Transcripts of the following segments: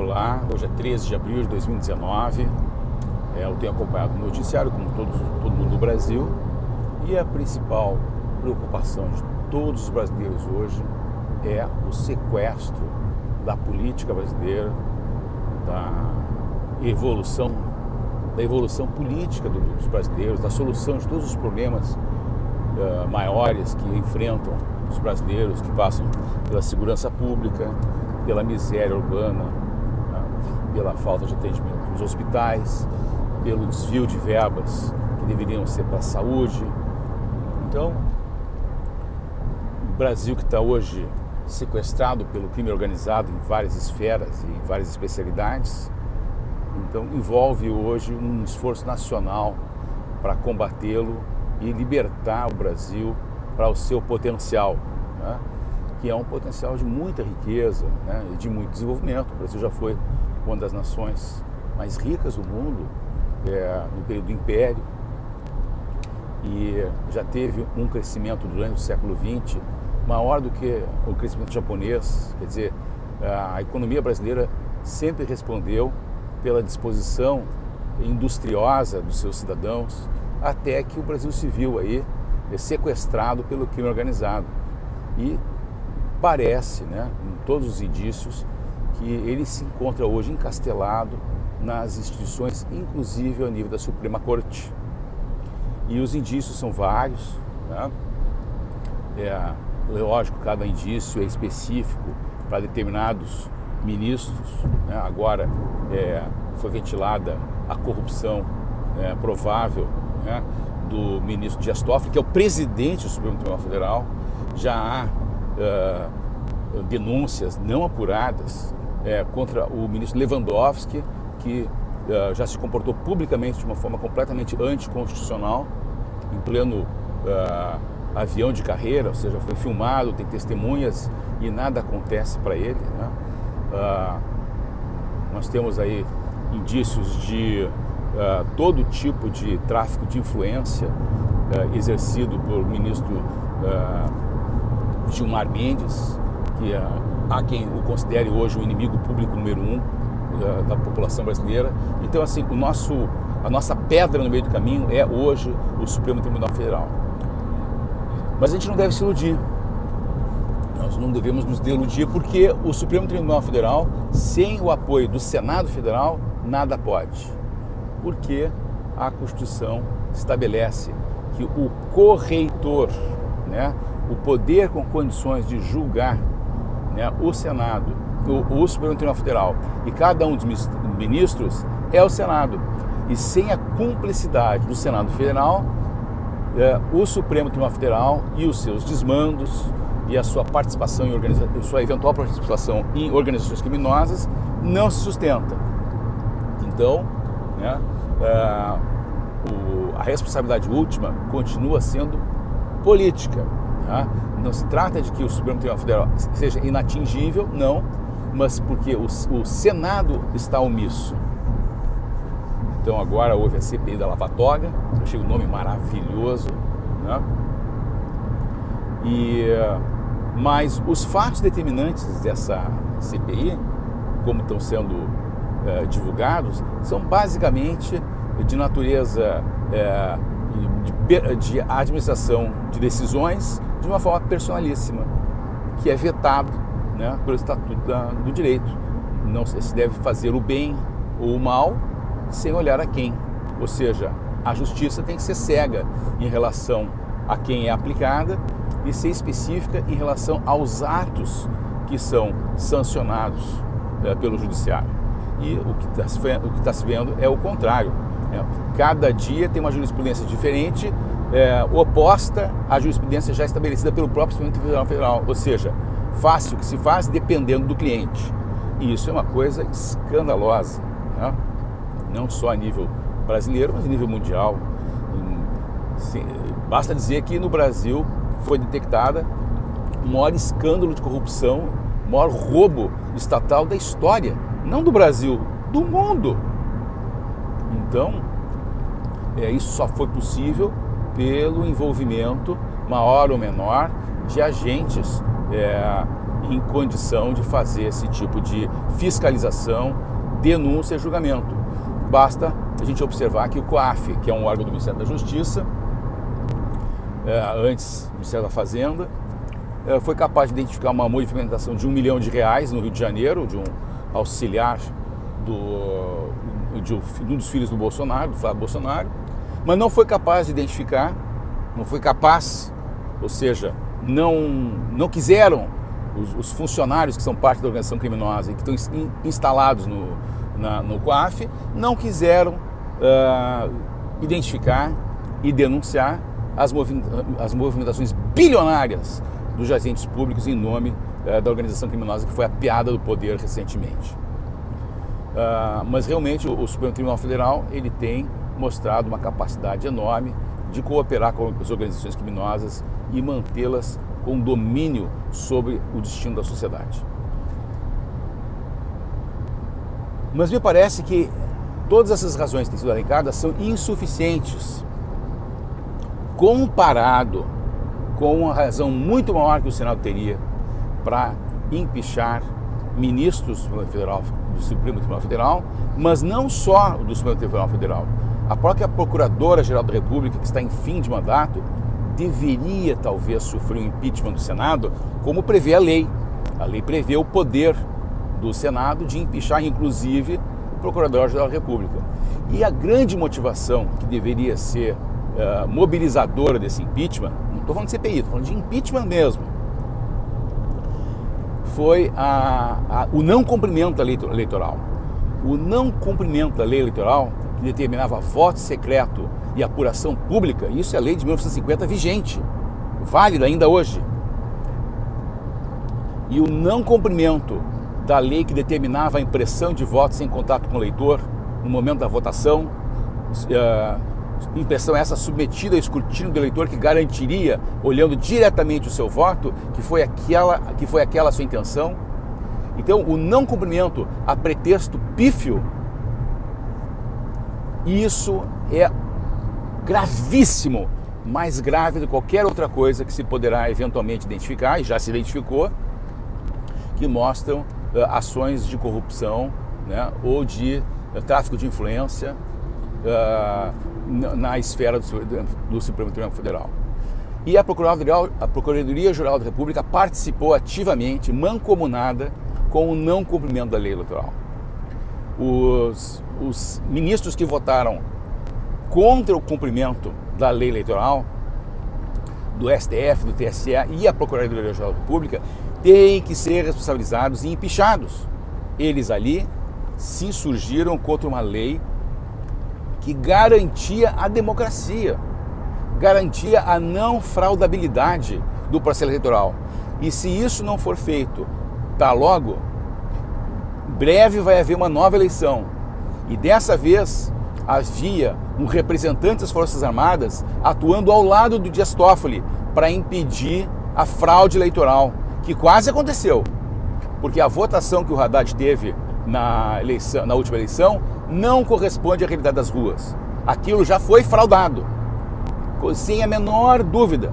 Olá, hoje é 13 de abril de 2019. Eu tenho acompanhado o noticiário, como todo mundo do Brasil, e a principal preocupação de todos os brasileiros hoje é o sequestro da política brasileira, da evolução política dos brasileiros, da solução de todos os problemas maiores que enfrentam os brasileiros, que passam pela segurança pública, pela miséria urbana, pela falta de atendimento nos hospitais, pelo desvio de verbas que deveriam ser para a saúde. Então, o Brasil, que está hoje sequestrado pelo crime organizado em várias esferas e em várias especialidades, então envolve hoje um esforço nacional para combatê-lo e libertar o Brasil para o seu potencial, né? Que é um potencial de muita riqueza, né? E de muito desenvolvimento. O Brasil já foi uma das nações mais ricas do mundo no período do Império e já teve um crescimento durante o século XX maior do que o crescimento japonês. Quer dizer, a economia brasileira sempre respondeu pela disposição industriosa dos seus cidadãos, até que o Brasil se viu aí sequestrado pelo crime organizado. E parece, né, em todos os indícios, que ele se encontra hoje encastelado nas instituições, inclusive ao nível da Suprema Corte. E os indícios são vários, né? Lógico, cada indício é específico para determinados ministros, né? Agora foi ventilada a corrupção provável, né, do ministro Dias Toffoli, que é o presidente do Supremo Tribunal Federal. Já há denúncias não apuradas contra o ministro Lewandowski, que já se comportou publicamente de uma forma completamente anticonstitucional, em pleno avião de carreira, ou seja, foi filmado, tem testemunhas e nada acontece para ele, né? Nós temos aí indícios de todo tipo de tráfico de influência exercido por ministro Gilmar Mendes, que há quem o considere hoje o inimigo público número 1 da população brasileira. Então, assim, a nossa pedra no meio do caminho é hoje o Supremo Tribunal Federal. Mas a gente não deve se iludir. Nós não devemos nos deludir, porque o Supremo Tribunal Federal, sem o apoio do Senado Federal, nada pode. Porque a Constituição estabelece que o correitor, né, o poder com condições de julgar, né, o Senado, o Supremo Tribunal Federal e cada um dos ministros é o Senado. E sem a cumplicidade do Senado Federal, o Supremo Tribunal Federal e os seus desmandos e a sua participação sua eventual participação em organizações criminosas não se sustenta. Então, né, a responsabilidade última continua sendo política, tá? Não se trata de que o Supremo Tribunal Federal seja inatingível, não, mas porque o Senado está omisso. Então agora houve a CPI da Lava Toga, eu achei o nome maravilhoso, né? Mas os fatos determinantes dessa CPI, como estão sendo divulgados, são basicamente de natureza de administração de decisões de uma forma personalíssima, que é vetado, né, pelo Estatuto do Direito. Não se deve fazer o bem ou o mal sem olhar a quem. Ou seja, a justiça tem que ser cega em relação a quem é aplicada e ser específica em relação aos atos que são sancionados pelo judiciário. E o que está se vendo é o contrário. Cada dia tem uma jurisprudência diferente, oposta à jurisprudência já estabelecida pelo próprio Supremo Tribunal Federal. Ou seja, faz o que se faz dependendo do cliente. E isso é uma coisa escandalosa, né? Não só a nível brasileiro, mas a nível mundial. Basta dizer que no Brasil foi detectada o maior escândalo de corrupção, o maior roubo estatal da história, não do Brasil, do mundo. Então, isso só foi possível pelo envolvimento, maior ou menor, de agentes em condição de fazer esse tipo de fiscalização, denúncia e julgamento. Basta a gente observar que o COAF, que é um órgão do Ministério da Justiça, antes do Ministério da Fazenda, foi capaz de identificar uma movimentação de R$1 milhão no Rio de Janeiro, de um auxiliar de um dos filhos do Bolsonaro, do Flávio Bolsonaro, mas não foi capaz de identificar, ou seja, não quiseram os funcionários que são parte da organização criminosa e que estão instalados no COAF, não quiseram identificar e denunciar as movimentações bilionárias dos agentes públicos em nome da organização criminosa que foi apiada do poder recentemente. Mas realmente o Supremo Tribunal Federal ele tem mostrado uma capacidade enorme de cooperar com as organizações criminosas e mantê-las com domínio sobre o destino da sociedade. Mas me parece que todas essas razões que têm sido alencadas são insuficientes comparado com uma razão muito maior que o Senado teria para empichar ministros do Supremo Tribunal Federal, mas não só do Supremo Tribunal Federal. A própria Procuradora-Geral da República, que está em fim de mandato, deveria talvez sofrer um impeachment do Senado, como prevê a lei. A lei prevê o poder do Senado de empichar, inclusive, o Procurador-Geral da República. E a grande motivação que deveria ser mobilizadora desse impeachment, não estou falando de CPI, estou falando de impeachment mesmo, foi o não cumprimento da lei eleitoral. O não cumprimento da lei eleitoral, que determinava voto secreto e apuração pública, isso é a lei de 1950 vigente, válida ainda hoje. E o não cumprimento da lei que determinava a impressão de votos em contato com o eleitor no momento da votação, impressão essa submetida ao escrutínio do eleitor que garantiria, olhando diretamente o seu voto, que foi aquela a sua intenção. Então, o não cumprimento a pretexto pífio, isso é gravíssimo, mais grave do que qualquer outra coisa que se poderá eventualmente identificar, e já se identificou, que mostram ações de corrupção, né, ou de tráfico de influência na esfera do Supremo Tribunal Federal. E a Procuradoria-Geral da República participou ativamente, mancomunada, com o não cumprimento da lei eleitoral. Os ministros que votaram contra o cumprimento da lei eleitoral, do STF, do TSE e a Procuradoria-Geral da República, têm que ser responsabilizados e empichados. Eles ali se insurgiram contra uma lei que garantia a democracia, garantia a não fraudabilidade do processo eleitoral. E se isso não for feito, tá logo, breve vai haver uma nova eleição. E dessa vez havia um representante das Forças Armadas atuando ao lado do Dias Toffoli para impedir a fraude eleitoral, que quase aconteceu, porque a votação que o Haddad teve na última eleição não corresponde à realidade das ruas. Aquilo já foi fraudado, sem a menor dúvida.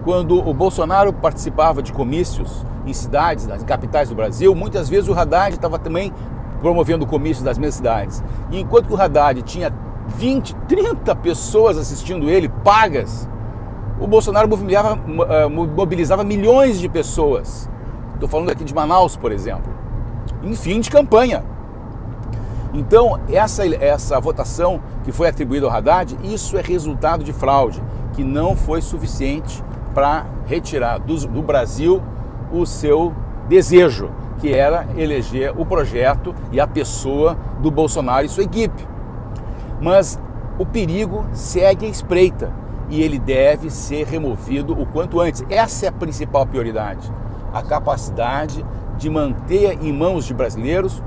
Quando o Bolsonaro participava de comícios em cidades, nas capitais do Brasil, muitas vezes o Haddad estava também promovendo comícios das mesmas cidades. E enquanto que o Haddad tinha 20, 30 pessoas assistindo ele, pagas, o Bolsonaro mobilizava milhões de pessoas. Estou falando aqui de Manaus, por exemplo, em fim de campanha. Então, essa votação que foi atribuída ao Haddad, isso é resultado de fraude, que não foi suficiente para retirar do Brasil o seu desejo, que era eleger o projeto e a pessoa do Bolsonaro e sua equipe. Mas o perigo segue à espreita e ele deve ser removido o quanto antes. Essa é a principal prioridade, a capacidade de manter em mãos de brasileiros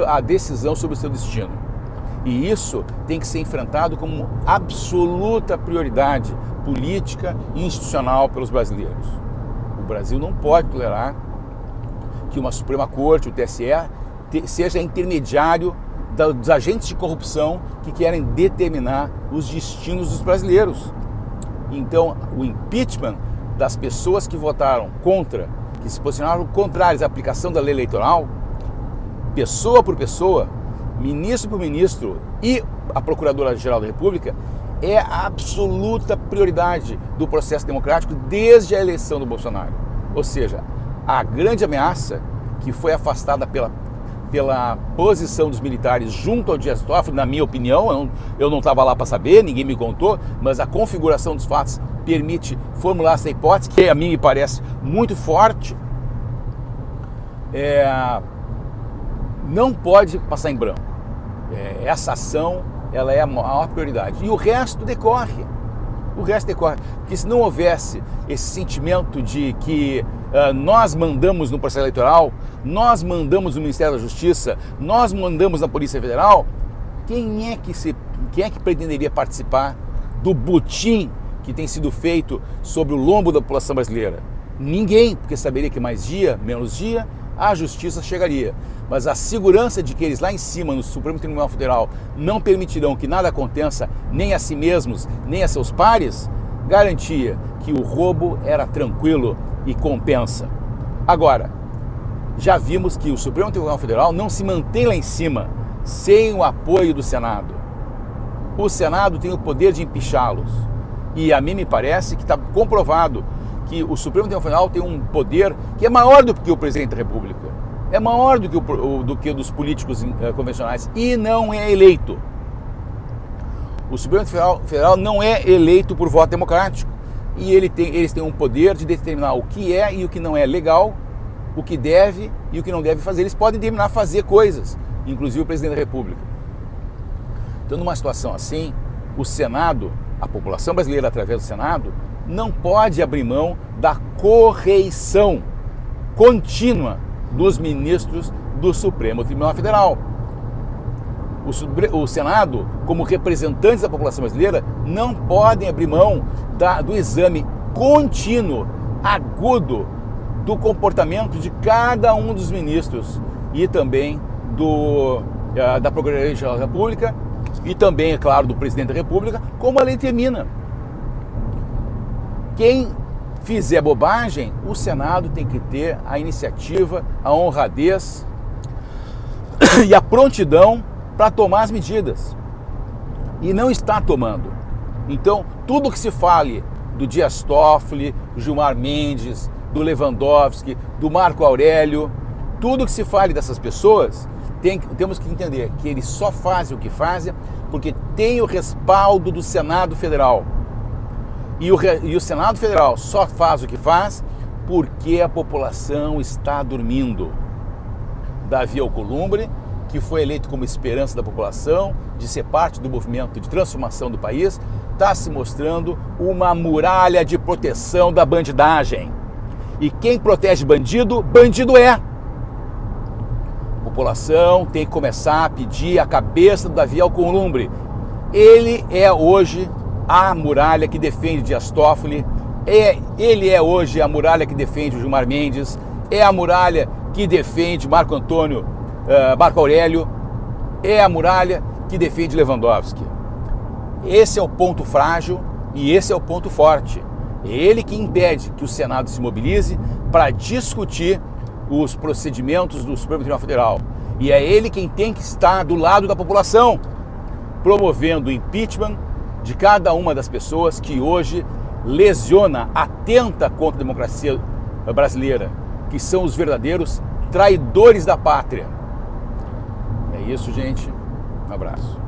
a decisão sobre o seu destino. E isso tem que ser enfrentado como absoluta prioridade política e institucional pelos brasileiros. O Brasil não pode tolerar que uma Suprema Corte, o TSE, seja intermediário dos agentes de corrupção que querem determinar os destinos dos brasileiros. Então, o impeachment das pessoas que votaram contra que se posicionaram contrários à aplicação da lei eleitoral, pessoa por pessoa, ministro por ministro e a Procuradora-Geral da República, é a absoluta prioridade do processo democrático desde a eleição do Bolsonaro. Ou seja, a grande ameaça que foi afastada pela posição dos militares junto ao Dias Toffoli, na minha opinião, eu não estava lá para saber, ninguém me contou, mas a configuração dos fatos permite formular essa hipótese, que a mim me parece muito forte, não pode passar em branco. Essa ação, ela é a maior prioridade. E o resto decorre. Porque se não houvesse esse sentimento de que nós mandamos no processo eleitoral, nós mandamos no Ministério da Justiça, nós mandamos na Polícia Federal, quem é que pretenderia participar do butim que tem sido feito sobre o lombo da população brasileira? Ninguém, porque saberia que mais dia, menos dia, a justiça chegaria. Mas a segurança de que eles lá em cima, no Supremo Tribunal Federal, não permitirão que nada aconteça nem a si mesmos, nem a seus pares, garantia que o roubo era tranquilo e compensa. Agora, já vimos que o Supremo Tribunal Federal não se mantém lá em cima sem o apoio do Senado. O Senado tem o poder de empichá-los. E a mim me parece que está comprovado que o Supremo Tribunal Federal tem um poder que é maior do que o presidente da República, é maior do que o dos políticos convencionais e não é eleito. O Supremo Federal não é eleito por voto democrático e eles têm um poder de determinar o que é e o que não é legal, o que deve e o que não deve fazer. Eles podem determinar fazer coisas, inclusive o presidente da República. Então, numa situação assim, o Senado, a população brasileira através do Senado, não pode abrir mão da correição contínua dos ministros do Supremo Tribunal Federal. O Senado, como representantes da população brasileira, não podem abrir mão do exame contínuo, agudo, do comportamento de cada um dos ministros e também da Procuradoria-Geral da República e também, é claro, do Presidente da República, como a lei termina. Quem fizer bobagem, o Senado tem que ter a iniciativa, a honradez e a prontidão para tomar as medidas. E não está tomando. Então, tudo que se fale do Dias Toffoli, do Gilmar Mendes, do Lewandowski, do Marco Aurélio, tudo que se fale dessas pessoas, temos que entender que eles só fazem o que fazem porque tem o respaldo do Senado Federal. E o Senado Federal só faz o que faz porque a população está dormindo. Davi Alcolumbre, que foi eleito como esperança da população, de ser parte do movimento de transformação do país, está se mostrando uma muralha de proteção da bandidagem. E quem protege bandido, bandido é. A população tem que começar a pedir a cabeça do Davi Alcolumbre. Ele é hoje a muralha que defende Dias Toffoli, ele é hoje a muralha que defende o Gilmar Mendes, é a muralha que defende Marco Aurélio, é a muralha que defende Lewandowski. Esse é o ponto frágil e esse é o ponto forte. É ele que impede que o Senado se mobilize para discutir os procedimentos do Supremo Tribunal Federal. E é ele quem tem que estar do lado da população, promovendo o impeachment de cada uma das pessoas que hoje lesiona, atenta contra a democracia brasileira, que são os verdadeiros traidores da pátria. É isso, gente. Um abraço.